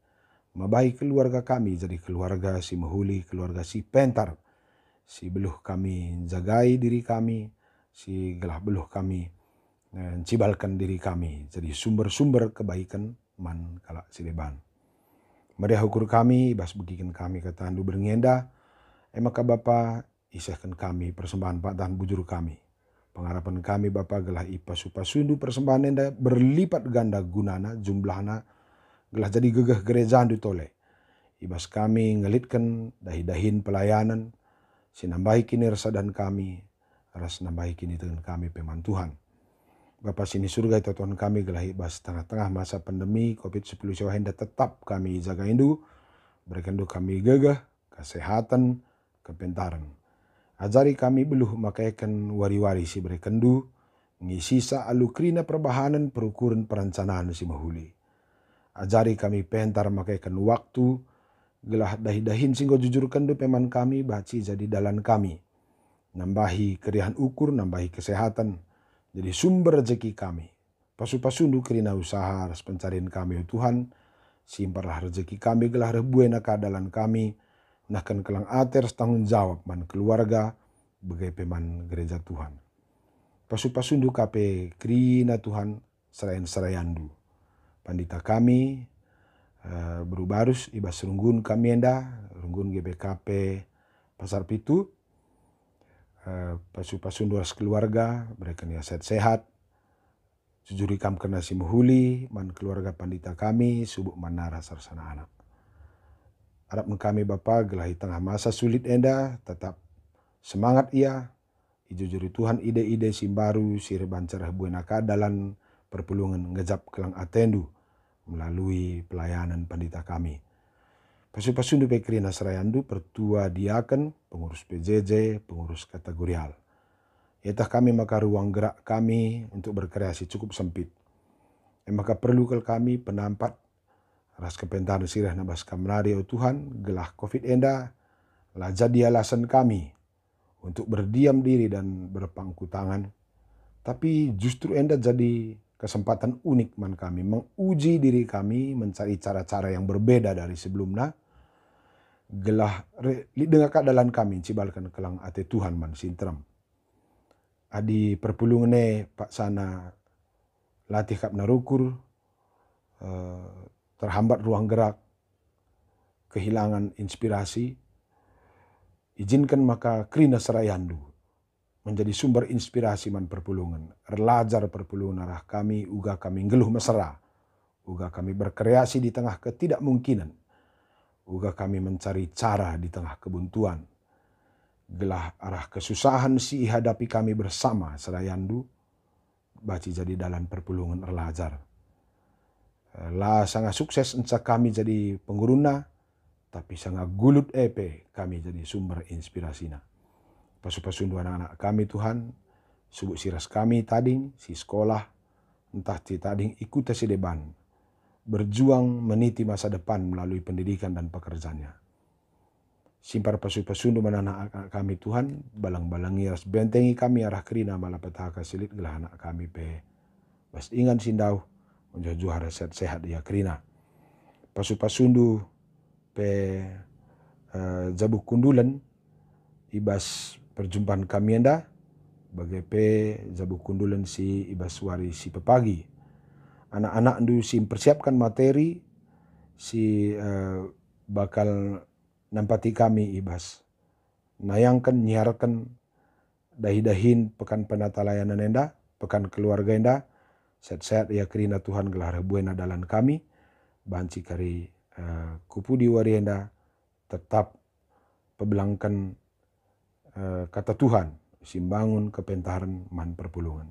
Mabai keluarga kami jadi keluarga si mehuli, keluarga si pentar. Si beluh kami jagai diri kami, si gelah beluh kami cibalkan diri kami. Jadi sumber-sumber kebaikan man kalak sileban. Meriah ukur kami, ibas begikan kami kata andu berngenda. Maka Bapa isahkan kami persembahan patahan bujur kami. Pengharapan kami Bapa gelah ipasu-pasundu persembahan enda berlipat ganda gunana jumlahna gelah jadi gegah gereja andu tole. Ibas kami ngelitkan dahi-dahin pelayanan sinambahi kini resadan kami ras nambahi kini dengan kami peman Tuhan. Bapa sini surga itu Tuhan kami gelah ibas tengah-tengah masa pandemi COVID-19 sewahenda tetap kami jaga indu berikan kami gegah kesehatan kepentaran. Ajari kami beluh makaikan wari-wari si berekendu, ngisisa alukrina perbahanan perukuran perencanaan si mahuli. Ajari kami pentar makaikan waktu, gelah dahi-dahin singgo jujurkan du peman kami baci jadi dalan kami. Nambahi kerihan ukur, nambahi kesehatan, jadi sumber rezeki kami. Pasu-pasundu kerina usaha ras pencarian kami Tuhan, simparlah rezeki kami gelah rebuena keadalan kami, nahkan kelang ater tanggung jawab man keluarga bagai peman gereja Tuhan. Pasu-pasundu kape krina Tuhan serayan-serayandu. Pandita kami berubarus ibas runggun kami enda, runggun GBKP Pasar Pitu. Pasu-pasundu ras keluarga, mereka ni sehat-sehat. Jujuri kam kena si muhuli, man keluarga pandita kami, subuk manara sarsana anak. Harap kami Bapa gelah tengah masa sulit enda tetap semangat ia ijujuri Tuhan ide-ide simbaru sirban cerah buenaka dalam perpulungan ngejap kelang atendu melalui pelayanan pendeta kami. Pasu-pasundu pe Krina Serayandu, pertua diaken, pengurus PJJ, pengurus kategorial. Yaitu kami maka ruang gerak kami untuk berkreasi cukup sempit. Maka perlu kami penampat ras kepentaran sirah nabas kamlari o Tuhan, gelah COVID enda, lah jadi alasan kami untuk berdiam diri dan berpangku tangan. Tapi justru enda jadi kesempatan unik man kami, menguji diri kami, mencari cara-cara yang berbeda dari sebelumnya. Gelah dengan keadalan kami, cibalkan kelang ate Tuhan man sintram. Adi perpulungan Pak sana latih kap narukur, terhambat ruang gerak, kehilangan inspirasi. Izinkan maka Krina Serayandu menjadi sumber inspirasi man perpulungan. Erlajar perpulungan arah kami, uga kami ngeluh mesra. Uga kami berkreasi di tengah ketidakmungkinan. Uga kami mencari cara di tengah kebuntuan. Gelah arah kesusahan si hadapi kami bersama Serayandu. Baci jadi dalam perpulungan erlajar. Lah sangat sukses enca kami jadi pengguruna. Tapi sangat gulut epe kami jadi sumber inspirasina. Pasu-pasundu anak-anak kami Tuhan, subuk siras kami tading, si sekolah, entah si tading ikut si deban, berjuang meniti masa depan melalui pendidikan dan pekerjaannya. Simpar pasu-pasundu anak-anak kami Tuhan, balang-balangi ras bentengi kami arah Krina malapetaka silit gelah anak kami pe. Bas ingan sindau, menjadi juara sehat-sehat ya Krina. Pasu-pasundu pe Jabuk Kundulan, ibas perjumpaan kami enda bagai pe Jabuk Kundulan si ibas wari si pepagi. Anak-anak ndu si mempersiapkan materi si bakal nampati kami ibas. Nayangkan nyiarkan dahi-dahin pekan penata layanan enda, pekan keluarga enda. Sehat-sehat ya Krina Tuhan gelar buena dalan kami. Banci kari kupu di warienda tetap pebelangkan kata Tuhan simbangun kepentaran man perpulungan.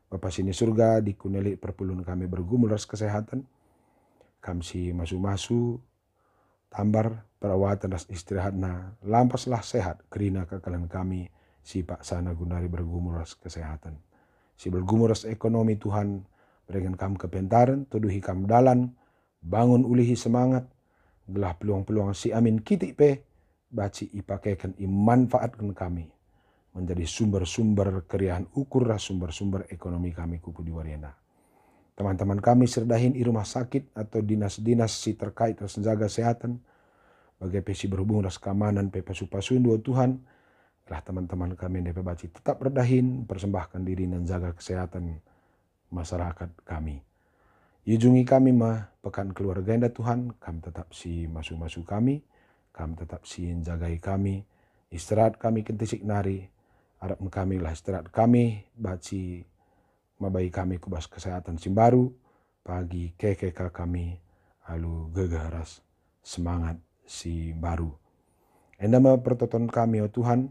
Bapa sini surga di kuneli perpulungan kami bergumul ras kesehatan. Kami si masu-masu tambar perawatan ras istirahatna lampaslah sehat Krina kekalan kami si Pak Sana Gunari bergumul ras kesehatan. Si bergumul ras ekonomi Tuhan berikan kami kepentaran tuduhi kami dalan bangun ulihi semangat, gelah peluang-peluang si amin kitik pe, baci ipakaikan imanfaatkan kami, menjadi sumber-sumber keriahan ukur sumber-sumber ekonomi kami kupu di warienda. Teman-teman kami serdahin di rumah sakit atau dinas-dinas si terkait ras menjaga kesehatan, bagai pesi berhubung ras keamanan pe pasu-pasun dua Tuhan, gelah teman-teman kami DP baci tetap berdahin, persembahkan diri dan jaga kesehatan masyarakat kami. Yujungi kami mah pekan keluarga enda Tuhan, kami tetap si masu-masu kami tetap si jagai kami, istirahat kami kentisik nari, harap kami lah istirahat kami, baci mabai kami kubas kesehatan simbaru, pagi kekeka kami, alu gegah ras semangat si baru. Enda mah pertoton kami oh Tuhan,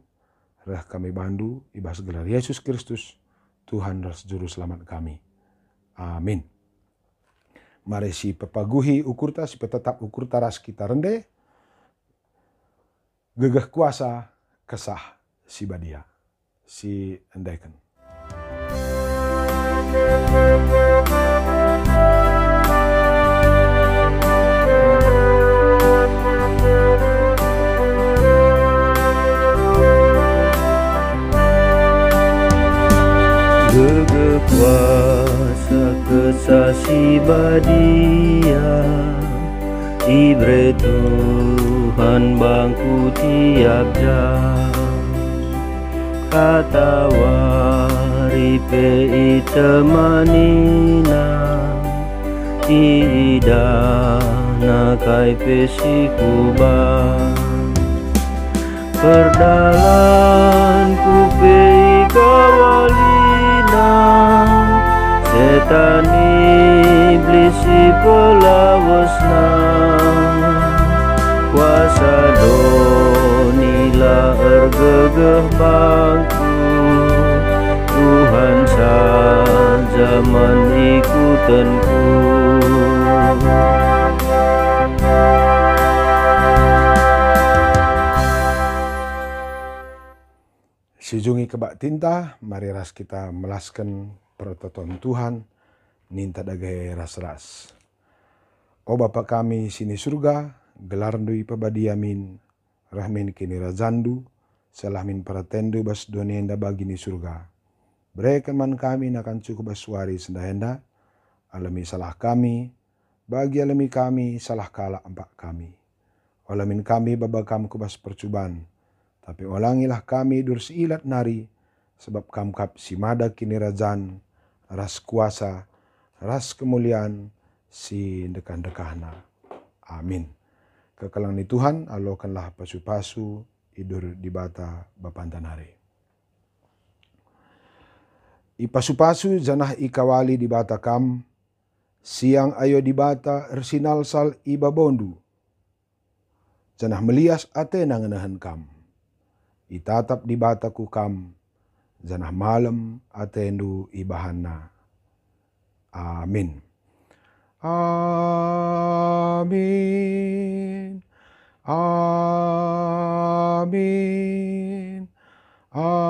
rah kami bandu, ibas gelar Yesus Kristus, Tuhan ras juru selamat kami. Amin. Mari si pepaguhi ukurta, si petetap ukurta ras kita rende, gegah kuasa kesah si badia, si endaikan. Gegah kuasa kesah si badia, ibre Tuhan bangku tiap jam, kata wari pe itemanina, idana kai pe si kubang, perdalanku pe kawalina, setan iblis si pelawasna, kuasa donilah ergegeh bangku, Tuhan saja menikutanku. Sijungi kebak tinta, mari ras kita melaskan pertoton Tuhan, ninta dagay ras-ras. O Bapa kami sini surga, gelarndui pabadiamin, rahmin kini razandu, salahmin paratendu bas donienda bagini surga. Berikan man kami nakan cukup baswari sendahenda, alami salah kami, bagi alami kami salah kala empak kami. Olamin kami babakam kubas percubaan, tapi olangilah kami dursi ilat nari, sebab kamkap si mada kini razan, ras kuasa, ras kemuliaan, si dekan-dekahna. Amin. Kekalang ni Tuhan, alokanlah pasu-pasu, idur di bata bapantanari. Ipasu-pasu janah ikawali di bata kam, siang ayo di bata ersinal sal ibabondu, janah melias ate nangenahan kam. Itatap di bataku kam, janah malam atendu ibahana. Amin. Amin. Amin. Amin.